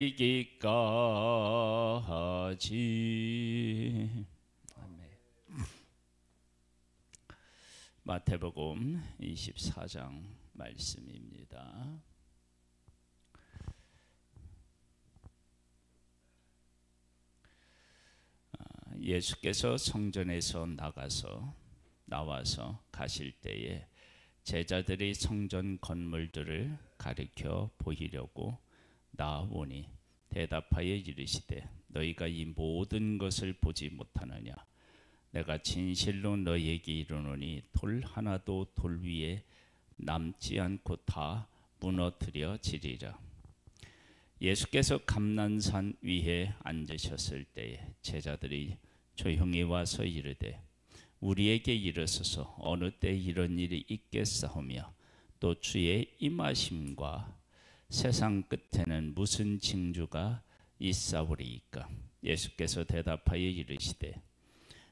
이기까지. 아멘. 마태복음 24장 말씀입니다. 예수께서 성전에서 나와서 가실 때에 제자들이 성전 건물들을 가리켜 보이려고 나오니 대답하여 이르시되 너희가 이 모든 것을 보지 못하느냐? 내가 진실로 너희에게 이르노니 돌 하나도 돌 위에 남지 않고 다 무너뜨려지리라. 예수께서 감난산 위에 앉으셨을 때에 제자들이 조용히 와서 이르되 우리에게 이르소서 어느 때 이런 일이 있겠사오며 또 주의 임하심과 세상 끝에는 무슨 징조가 있사오리이까? 예수께서 대답하여 이르시되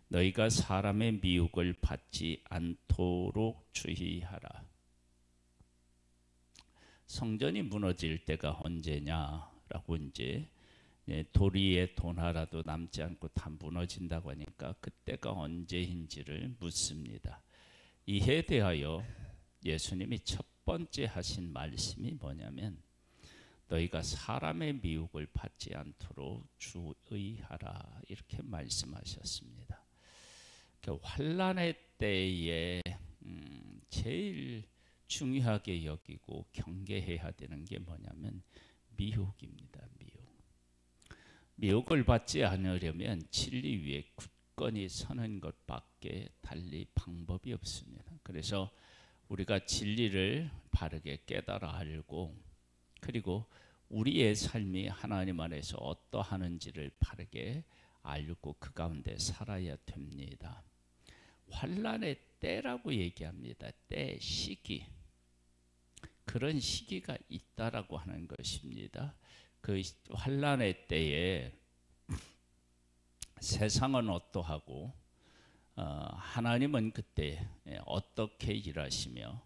너희가 사람의 미혹을 받지 않도록 주의하라. 성전이 무너질 때가 언제냐라고 이제 돌 위에 돈 하나도 남지 않고 다 무너진다고 하니까 그때가 언제인지를 묻습니다. 이에 대하여 예수님이 첫 번째 하신 말씀이 뭐냐면 너희가 사람의 미혹을 받지 않도록 주의하라 이렇게 말씀하셨습니다. 환난의 때에 제일 중요하게 여기고 경계해야 되는 게 뭐냐면 미혹입니다. 미혹을 받지 않으려면 진리 위에 굳건히 서는 것밖에 달리 방법이 없습니다. 그래서 우리가 진리를 바르게 깨달아 알고 그리고 우리의 삶이 하나님 안에서 어떠하는지를 바르게 알고 그 가운데 살아야 됩니다. 환난의 때라고 얘기합니다. 때, 시기. 그런 시기가 있다라고 하는 것입니다. 그 환난의 때에 세상은 어떠하고 하나님은 그때 어떻게 일하시며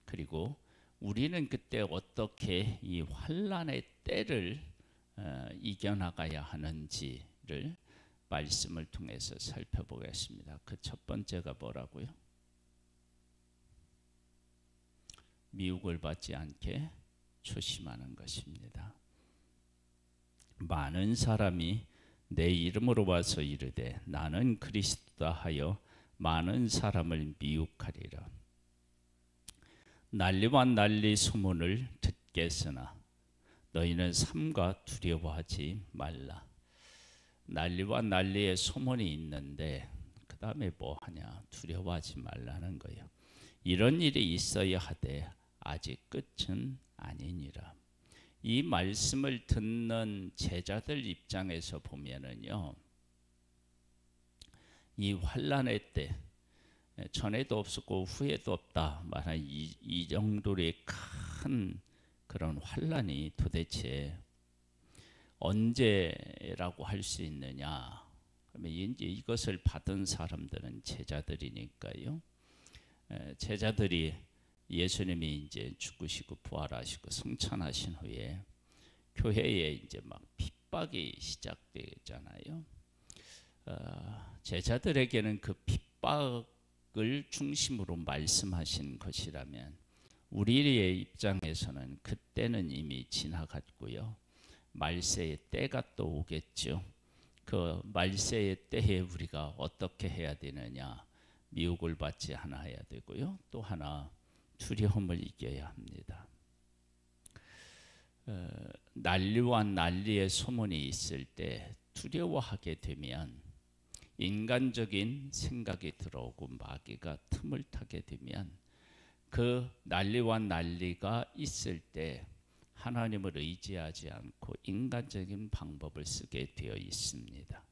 그리고 우리는 그때 어떻게 이 환난의 때를 이겨나가야 하는지를 말씀을 통해서 살펴보겠습니다. 그 첫 번째가 뭐라고요? 미혹을 받지 않게 조심하는 것입니다. 많은 사람이 내 이름으로 와서 이르되 나는 그리스도다 하여 많은 사람을 미혹하리라. 난리와 난리 소문을 듣겠으나 너희는 삼가 두려워하지 말라. 난리와 난리의 소문이 있는데 그 다음에 뭐 하냐? 두려워하지 말라는 거예요. 이런 일이 있어야 하되 아직 끝은 아니니라. 이 말씀을 듣는 제자들 입장에서 보면은요, 이 환난의 때 전에도 없었고 후에도 없다 말한 이 정도의 큰 그런 환난이 도대체 언제라고 할 수 있느냐? 그러면 이제 이것을 받은 사람들은 제자들이니까요. 제자들이 예수님이 이제 죽으시고 부활하시고 승천하신 후에 교회에 이제 막 핍박이 시작되잖아요. 제자들에게는 그 핍박을 중심으로 말씀하신 것이라면 우리의 입장에서는 그때는 이미 지나갔고요. 말세의 때가 또 오겠죠. 그 말세의 때에 우리가 어떻게 해야 되느냐? 미혹을 받지 않아야 되고요. 또 하나 두려움을 이겨야 합니다. 난리와 난리의 소문이 있을 때 두려워하게 되면 인간적인 생각이 들어오고 마귀가 틈을 타게 되면 그 난리와 난리가 있을 때 하나님을 의지하지 않고 인간적인 방법을 쓰게 되어 있습니다.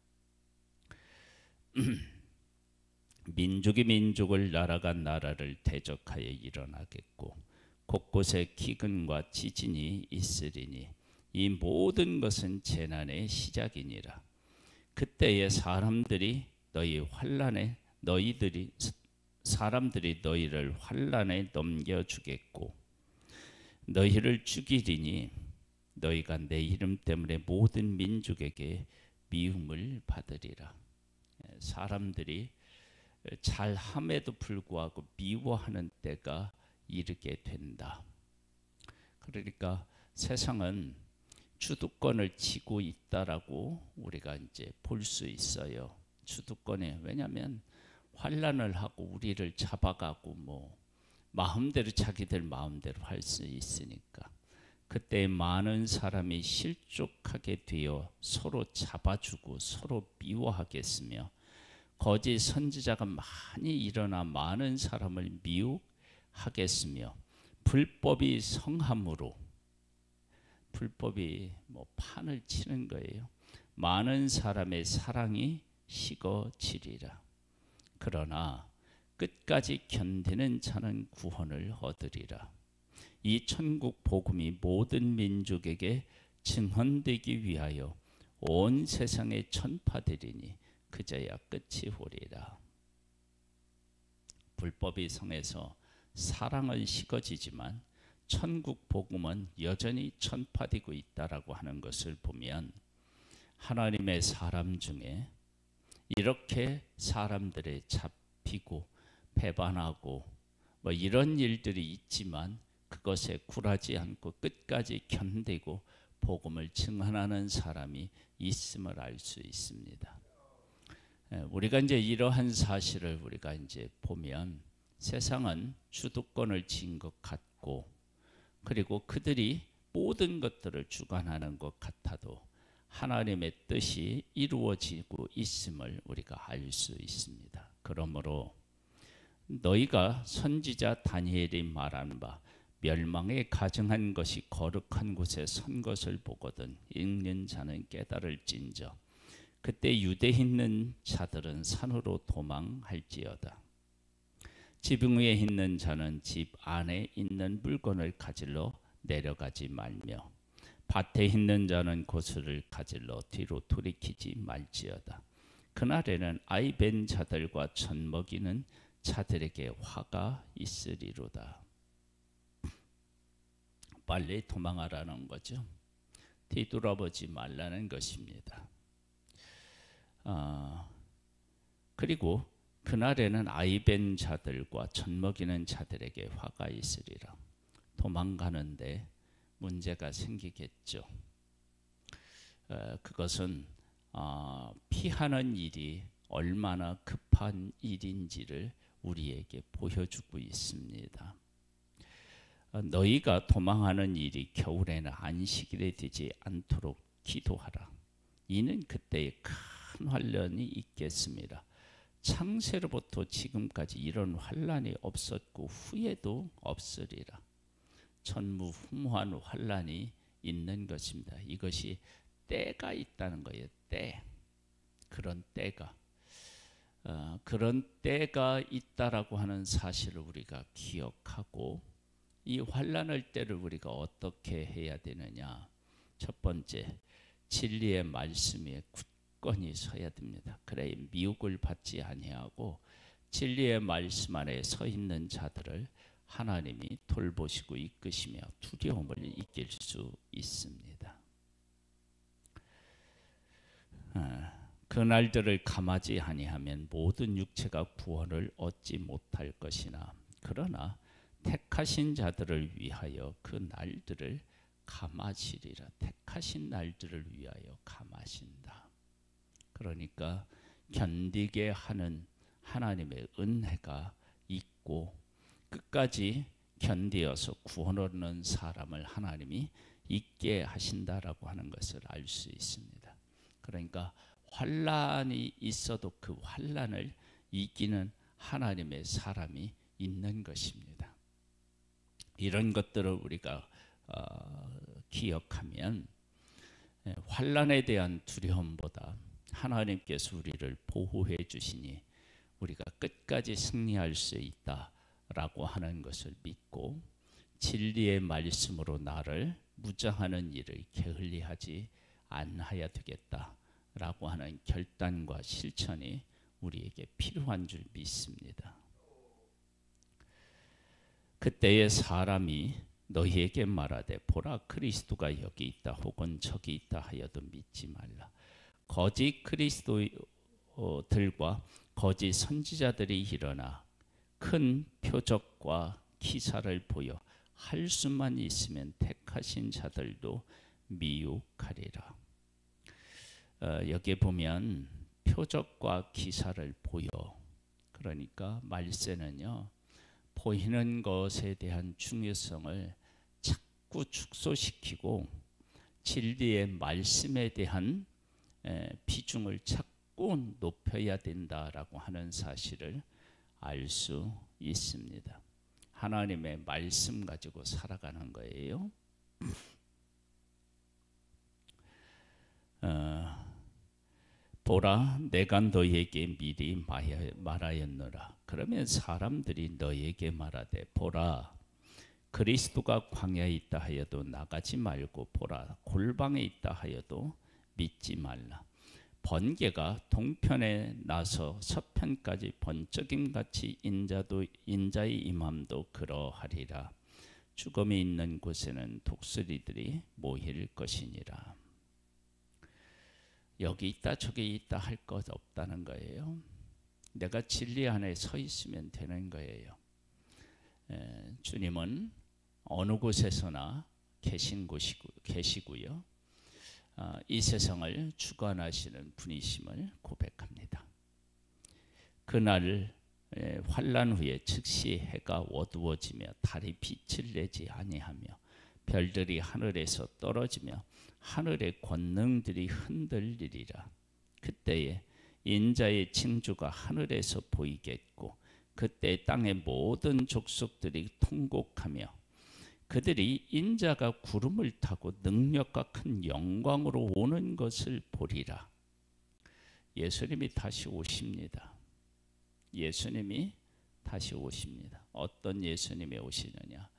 민족이 민족을 나라가 나라를 대적하여 일어나겠고 곳곳에 기근과 지진이 있으리니 이 모든 것은 재난의 시작이니라. 그때에 사람들이 너희를 환난에 넘겨주겠고 너희를 죽이리니 너희가 내 이름 때문에 모든 민족에게 미움을 받으리라. 사람들이 잘함에도 불구하고 미워하는 때가 이르게 된다. 그러니까 세상은 주도권을 쥐고 있다라고 우리가 이제 볼 수 있어요. 주도권에, 왜냐하면 환란을 하고 우리를 잡아가고 뭐 마음대로 자기들 마음대로 할 수 있으니까, 그때 많은 사람이 실족하게 되어 서로 잡아주고 서로 미워하겠으며, 거짓 선지자가 많이 일어나 많은 사람을 미혹하겠으며, 불법이 성함으로, 불법이 뭐 판을 치는 거예요. 많은 사람의 사랑이 식어지리라. 그러나 끝까지 견디는 자는 구원을 얻으리라. 이 천국 복음이 모든 민족에게 증언되기 위하여 온 세상에 전파되리니 그저야 끝이 오리라. 불법이 성에서 사랑은 식어지지만 천국 복음은 여전히 전파되고 있다라고 하는 것을 보면, 하나님의 사람 중에 이렇게 사람들의 잡히고 배반하고 뭐 이런 일들이 있지만 그것에 굴하지 않고 끝까지 견디고 복음을 증언하는 사람이 있음을 알 수 있습니다. 우리가 이제 이러한 사실을 우리가 이제 보면, 세상은 주도권을 쥔 것 같고, 그리고 그들이 모든 것들을 주관하는 것 같아도 하나님의 뜻이 이루어지고 있음을 우리가 알 수 있습니다. 그러므로 너희가 선지자 다니엘이 말한 바 멸망에 가증한 것이 거룩한 곳에 선 것을 보거든 읽는 자는 깨달을진저 그때 유대에 있는 자들은 산으로 도망할지어다. 지붕 위에 있는 자는 집 안에 있는 물건을 가지러 내려가지 말며 밭에 있는 자는 고수를 가지러 뒤로 돌이키지 말지어다. 그날에는 아이 벤 자들과 젖 먹이는 자들에게 화가 있으리로다. 빨리 도망하라는 거죠. 뒤돌아보지 말라는 것입니다. 그리고 그날에는 아이 벤 자들과 젖 먹이는 자들에게 화가 있으리라. 도망가는데 문제가 생기겠죠. 그것은 피하는 일이 얼마나 급한 일인지를 우리에게 보여주고 있습니다. 너희가 도망하는 일이 겨울에는 안식일에 되지 않도록 기도하라. 이는 그때에 큰 환란이 있겠습니다. 창세로부터 지금까지 이런 환란이 없었고 후에도 없으리라. 전무후무한 환란이 있는 것입니다. 이것이 때가 있다는 거예요. 때. 그런 때가. 그런 때가 있다라고 하는 사실을 우리가 기억하고, 이 환란의 때를 우리가 어떻게 해야 되느냐. 첫 번째, 진리의 말씀 위에 굳건히 서야 됩니다. 그래야 미혹을 받지 아니하고 진리의 말씀 안에 서 있는 자들을 하나님이 돌보시고 이끄시며 두려움을 이길 수 있습니다. 그날들을 감하지 아니하면 모든 육체가 구원을 얻지 못할 것이나, 그러나 택하신 자들을 위하여 그 날들을 감하시리라. 택하신 날들을 위하여 감하신다. 그러니까 견디게 하는 하나님의 은혜가 있고, 끝까지 견디어서 구원 얻는 사람을 하나님이 있게 하신다라고 하는 것을 알 수 있습니다. 그러니까 환란이 있어도 그 환란을 이기는 하나님의 사람이 있는 것입니다. 이런 것들을 우리가 기억하면 환란에 대한 두려움보다 하나님께서 우리를 보호해 주시니 우리가 끝까지 승리할 수 있다라고 하는 것을 믿고, 진리의 말씀으로 나를 무장하는 일을 게을리하지 않아야 되겠다라고 하는 결단과 실천이 우리에게 필요한 줄 믿습니다. 그때의 사람이 너희에게 말하되 보라 그리스도가 여기 있다 혹은 저기 있다 하여도 믿지 말라. 거짓 그리스도들과 거짓 선지자들이 일어나 큰 표적과 기사를 보여 할 수만 있으면 택하신 자들도 미혹하리라. 여기에 보면 표적과 기사를 보여. 그러니까 말세는요, 보이는 것에 대한 중요성을 자꾸 축소시키고 진리의 말씀에 대한 비중을 자꾸 높여야 된다라고 하는 사실을 알 수 있습니다. 하나님의 말씀 가지고 살아가는 거예요. 보라 내가 너희에게 미리 말하였노라. 그러면 사람들이 너희에게 말하되 보라 그리스도가 광야에 있다 하여도 나가지 말고 보라 골방에 있다 하여도 믿지 말라. 번개가 동편에 나서 서편까지 번쩍임같이 인자의 임함도 그러하리라. 죽음이 있는 곳에는 독수리들이 모일 것이니라. 여기 있다 저기 있다 할 것 없다는 거예요. 내가 진리 안에 서 있으면 되는 거예요. 주님은 어느 곳에서나 계시고요. 이 세상을 주관하시는 분이심을 고백합니다. 그날 환난 후에 즉시 해가 어두워지며 달이 빛을 내지 아니하며 별들이 하늘에서 떨어지며 하늘의 권능들이 흔들리리라. 그때에 인자의 징조가 하늘에서 보이겠고 그때 땅의 모든 족속들이 통곡하며 그들이 인자가 구름을 타고 능력과 큰 영광으로 오는 것을 보리라. 예수님이 다시 오십니다. 예수님이 다시 오십니다. 어떤 예수님이 오시느냐?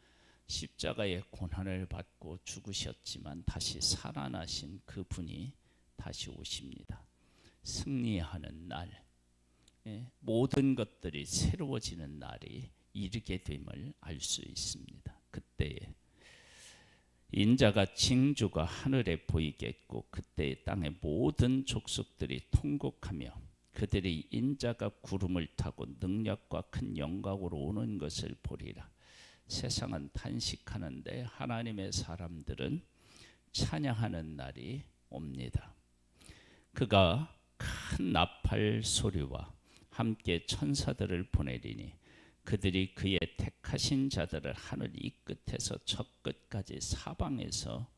십자가의 고난을 받고 죽으셨지만 다시 살아나신 그분이 다시 오십니다. 승리하는 날, 모든 것들이 새로워지는 날이 이르게 됨을 알 수 있습니다. 그때에 인자가 징조가 하늘에 보이겠고 그때에 땅의 모든 족속들이 통곡하며 그들이 인자가 구름을 타고 능력과 큰 영광으로 오는 것을 보리라. 세상은 탄식하는데 하나님의 사람들은 찬양하는 날이 옵니다. 그가 큰 나팔 소리와 함께 천사들을 보내리니 그들이 그의 택하신 자들을 하늘 이 끝에서 저 끝까지 사방에서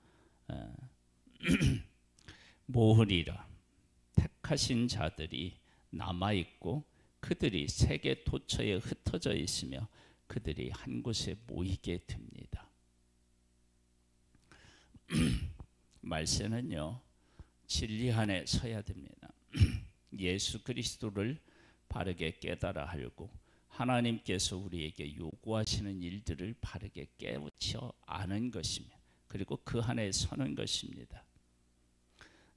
모으리라. 택하신 자들이 남아있고 그들이 세계 도처에 흩어져 있으며 그들이 한 곳에 모이게 됩니다. 말세는요, 진리 안에 서야 됩니다. 예수 그리스도를 바르게 깨달아 알고 하나님께서 우리에게 요구하시는 일들을 바르게 깨우쳐 아는 것이며 그리고 그 안에 서는 것입니다.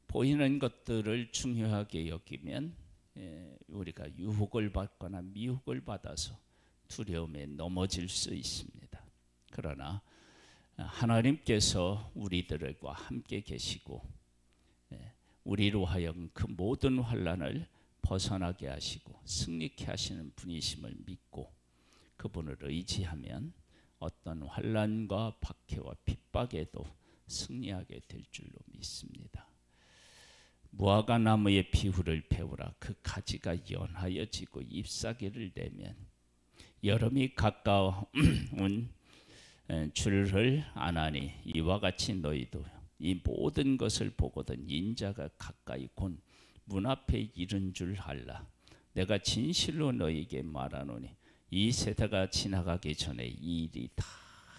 보이는 것들을 중요하게 여기면 우리가 유혹을 받거나 미혹을 받아서 두려움에 넘어질 수 있습니다. 그러나 하나님께서 우리들과 함께 계시고 우리로 하여금 그 모든 환난을 벗어나게 하시고 승리케 하시는 분이심을 믿고 그분을 의지하면 어떤 환난과 박해와 핍박에도 승리하게 될 줄로 믿습니다. 무화과 나무의 비후를 배우라. 그 가지가 연하여지고 잎사귀를 내면 여름이 가까운 줄을 아나니 이와 같이 너희도 이 모든 것을 보거든 인자가 가까이 곧 문 앞에 이른 줄 알라. 내가 진실로 너희에게 말하노니 이 세대가 지나가기 전에 이 일이 다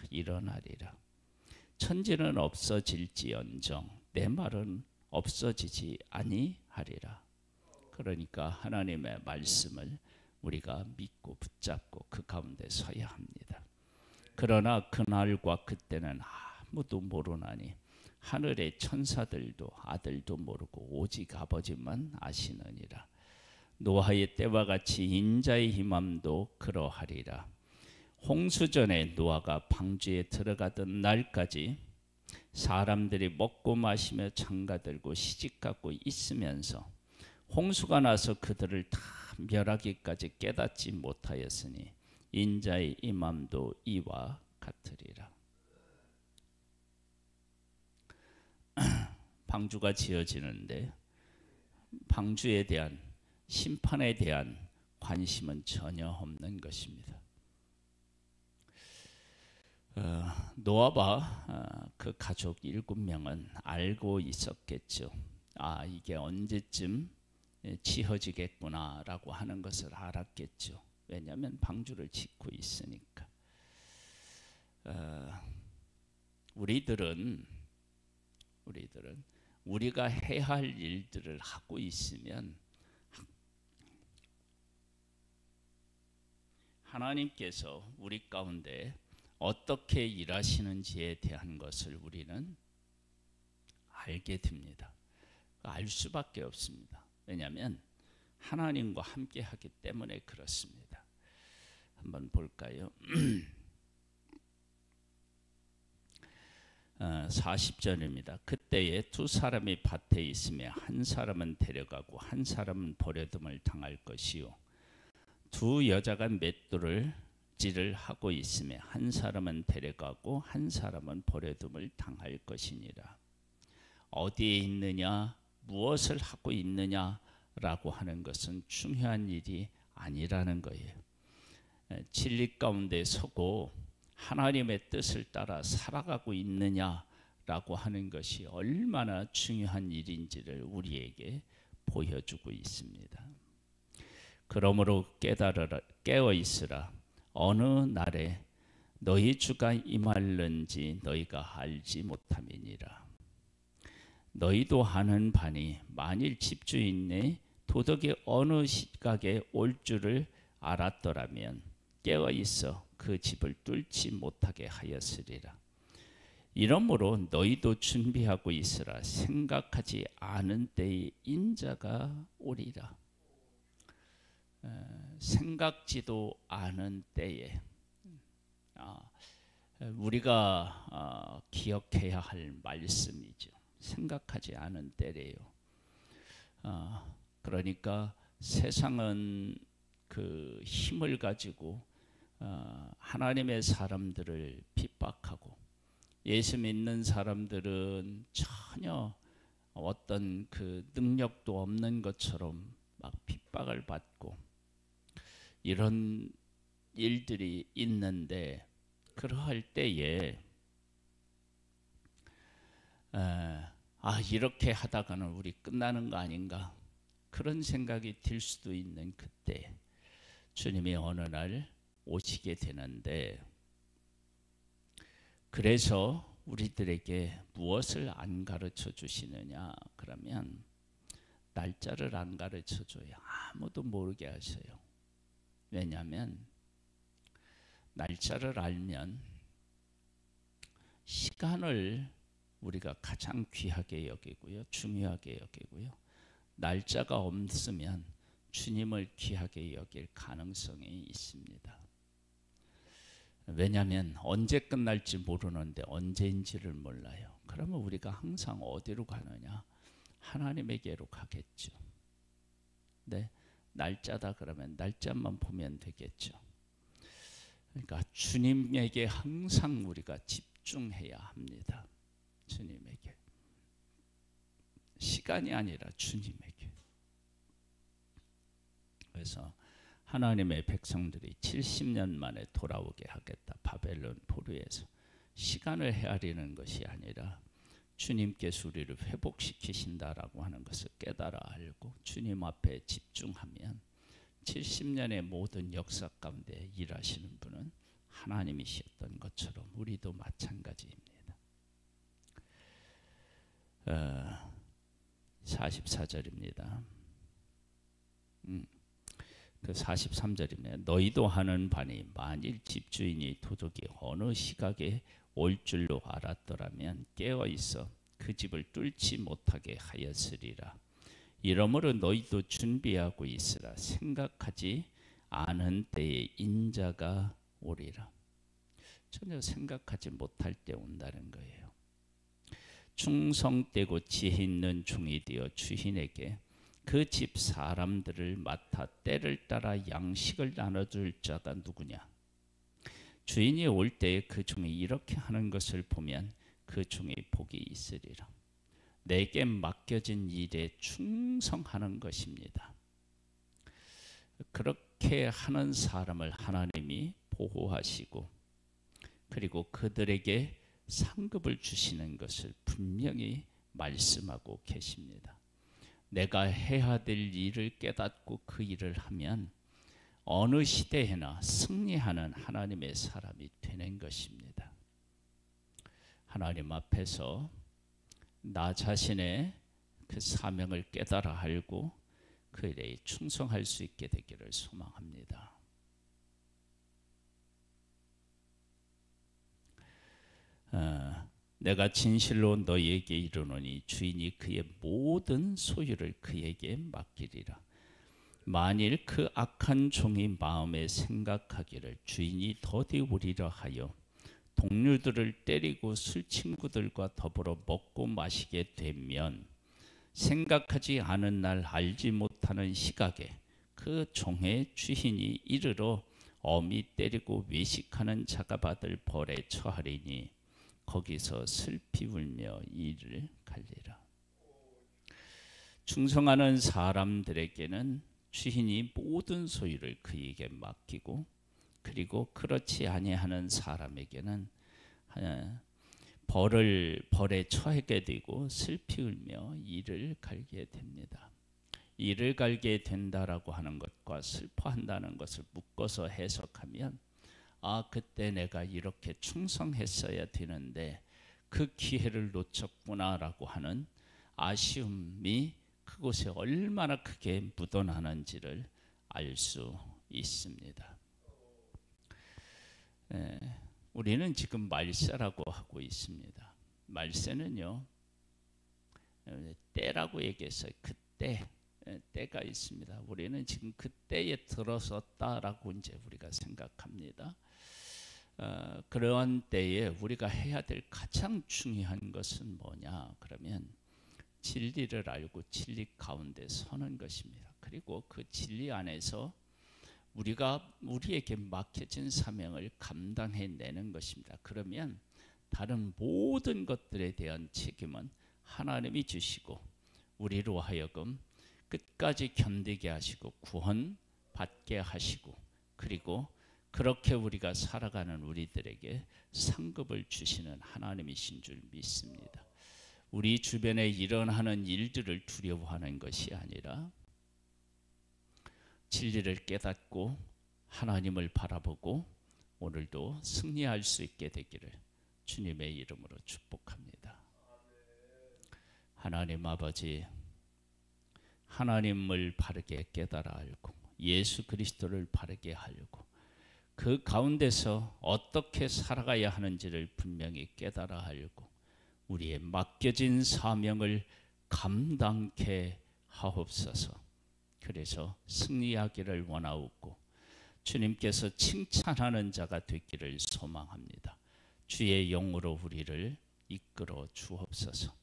일어나리라. 천지는 없어질지언정 내 말은 없어지지 아니하리라. 그러니까 하나님의 말씀을 우리가 믿고 붙잡고 그 가운데 서야 합니다. 그러나 그날과 그때는 아무도 모르나니 하늘의 천사들도 아들도 모르고 오직 아버지만 아시느니라. 노아의 때와 같이 인자의 임함도 그러하리라. 홍수전에 노아가 방주에 들어가던 날까지 사람들이 먹고 마시며 장가들고 시집가고 있으면서 홍수가 나서 그들을 다 멸하기까지 깨닫지 못하였으니 인자의 임함도 이와 같으리라. 방주가 지어지는데 방주에 대한 심판에 대한 관심은 전혀 없는 것입니다. 노아와 그 가족 7명은 알고 있었겠죠. 아, 이게 언제쯤 지어지겠구나 라고 하는 것을 알았겠죠. 왜냐하면 방주를 짓고 있으니까. 우리들은 우리가 해야 할 일들을 하고 있으면 하나님께서 우리 가운데 어떻게 일하시는지에 대한 것을 우리는 알게 됩니다. 알 수밖에 없습니다. 왜냐하면 하나님과 함께 하기 때문에 그렇습니다. 한번 볼까요? 40절입니다. 그때에 두 사람이 밭에 있으며 한 사람은 데려가고 한 사람은 버려둠을 당할 것이요 두 여자가 맷돌을 질을 하고 있으며 한 사람은 데려가고 한 사람은 버려둠을 당할 것이니라. 어디에 있느냐, 무엇을 하고 있느냐라고 하는 것은 중요한 일이 아니라는 거예요. 진리 가운데 서고 하나님의 뜻을 따라 살아가고 있느냐라고 하는 것이 얼마나 중요한 일인지를 우리에게 보여주고 있습니다. 그러므로 깨어 있으라. 어느 날에 너희 주가 임할는지 너희가 알지 못함이니라. 너희도 아는 바니 만일 집주인의 도덕이 어느 시각에 올 줄을 알았더라면 깨어 있어 그 집을 뚫지 못하게 하였으리라. 이러므로 너희도 준비하고 있으라. 생각하지 않은 때에 인자가 오리라. 생각지도 않은 때에 우리가 기억해야 할 말씀이죠. 생각하지 않은 때래요. 그러니까 세상은 그 힘을 가지고 하나님의 사람들을 핍박하고 예수 믿는 사람들은 전혀 어떤 그 능력도 없는 것처럼 막 핍박을 받고 이런 일들이 있는데 그러할 때에 이렇게 하다가는 우리 끝나는 거 아닌가 그런 생각이 들 수도 있는 그때 주님이 어느 날 오시게 되는데 그래서 우리들에게 무엇을 안 가르쳐 주시느냐 그러면 날짜를 안 가르쳐 줘요. 아무도 모르게 하셔요. 왜냐하면 날짜를 알면 시간을 우리가 가장 귀하게 여기고요. 중요하게 여기고요. 날짜가 없으면 주님을 귀하게 여길 가능성이 있습니다. 왜냐하면 언제 끝날지 모르는데 언제인지를 몰라요. 그러면 우리가 항상 어디로 가느냐? 하나님에게로 가겠죠. 네, 날짜다 그러면 날짜만 보면 되겠죠. 그러니까 주님에게 항상 우리가 집중해야 합니다. 주님에게. 시간이 아니라 주님에게. 그래서 하나님의 백성들이 70년 만에 돌아오게 하겠다. 바벨론 포로에서. 시간을 헤아리는 것이 아니라 주님께서 우리를 회복시키신다라고 하는 것을 깨달아 알고 주님 앞에 집중하면 70년의 모든 역사 가운데 일하시는 분은 하나님이셨던 것처럼 우리도 마찬가지입니다. 44절입니다. 그 43절입니다. 너희도 하는 바니 만일 집주인이 도둑이 어느 시각에 올 줄로 알았더라면 깨어 있어 그 집을 뚫지 못하게 하였으리라. 이러므로 너희도 준비하고 있으라. 생각하지 않은 때에 인자가 오리라. 전혀 생각하지 못할 때 온다는 거예요. 충성되고 지혜 있는 종이 되어 주인에게 그 집 사람들을 맡아 때를 따라 양식을 나눠줄 자가 누구냐? 주인이 올 때에 그 종이 이렇게 하는 것을 보면 그 종이 복이 있으리라. 내게 맡겨진 일에 충성하는 것입니다. 그렇게 하는 사람을 하나님이 보호하시고 그리고 그들에게 상급을 주시는 것을 분명히 말씀하고 계십니다. 내가 해야 될 일을 깨닫고 그 일을 하면 어느 시대에나 승리하는 하나님의 사람이 되는 것입니다. 하나님 앞에서 나 자신의 그 사명을 깨달아 알고 그 일에 충성할 수 있게 되기를 소망합니다. 내가 진실로 너희에게 이르노니 주인이 그의 모든 소유를 그에게 맡기리라. 만일 그 악한 종이 마음에 생각하기를 주인이 더디 오리라 하여 동료들을 때리고 술 친구들과 더불어 먹고 마시게 되면 생각하지 않은 날 알지 못하는 시각에 그 종의 주인이 이르러 엄히 때리고 외식하는 자가 받을 벌에 처하리니 거기서 슬피 울며 이를 갈리라. 충성하는 사람들에게는 주인이 모든 소유를 그에게 맡기고 그리고 그렇지 아니하는 사람에게는 벌에 처하게 되고 슬피 울며 이를 갈게 됩니다. 이를 갈게 된다라고 하는 것과 슬퍼한다는 것을 묶어서 해석하면 그때 내가 이렇게 충성했어야 되는데 그 기회를 놓쳤구나라고 하는 아쉬움이 그곳에 얼마나 크게 묻어나는지를 알 수 있습니다. 우리는 지금 말세라고 하고 있습니다. 말세는요, 때라고 얘기했어요. 그때, 때가 있습니다. 우리는 지금 그때에 들어섰다라고 이제 우리가 생각합니다. 그러한 때에 우리가 해야 될 가장 중요한 것은 뭐냐? 그러면 진리를 알고 진리 가운데 서는 것입니다. 그리고 그 진리 안에서 우리에게 맡겨진 사명을 감당해내는 것입니다. 그러면 다른 모든 것들에 대한 책임은 하나님이 주시고 우리로 하여금 끝까지 견디게 하시고 구원받게 하시고 그리고 그렇게 우리가 살아가는 우리들에게 상급을 주시는 하나님이신 줄 믿습니다. 우리 주변에 일어나는 일들을 두려워하는 것이 아니라 진리를 깨닫고 하나님을 바라보고 오늘도 승리할 수 있게 되기를 주님의 이름으로 축복합니다. 하나님 아버지, 하나님을 바르게 깨달아 알고 예수 그리스도를 바르게 알고 그 가운데서 어떻게 살아가야 하는지를 분명히 깨달아 알고 우리의 맡겨진 사명을 감당케 하옵소서. 그래서 승리하기를 원하옵고 주님께서 칭찬하는 자가 되기를 소망합니다. 주의 영으로 우리를 이끌어 주옵소서.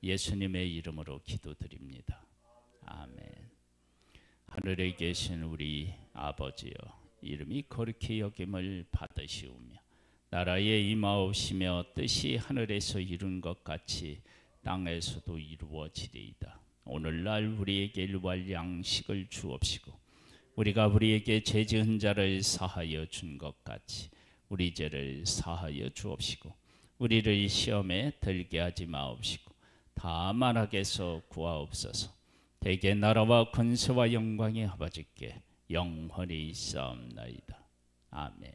예수님의 이름으로 기도드립니다. 아멘. 하늘에 계신 우리 아버지여, 이름이 거룩히 여김을 받으시오며 나라에 임하옵시며 뜻이 하늘에서 이룬 것 같이 땅에서도 이루어지리이다. 오늘날 우리에게 일할 양식을 주옵시고 우리가 우리에게 죄 지은 자를 사하여 준 것 같이 우리 죄를 사하여 주옵시고 우리를 시험에 들게 하지 마옵시고 다만 악에서 구하옵소서. 대개 나라와 권세와 영광이 아버지께 영원히 있사옵나이다. 아멘.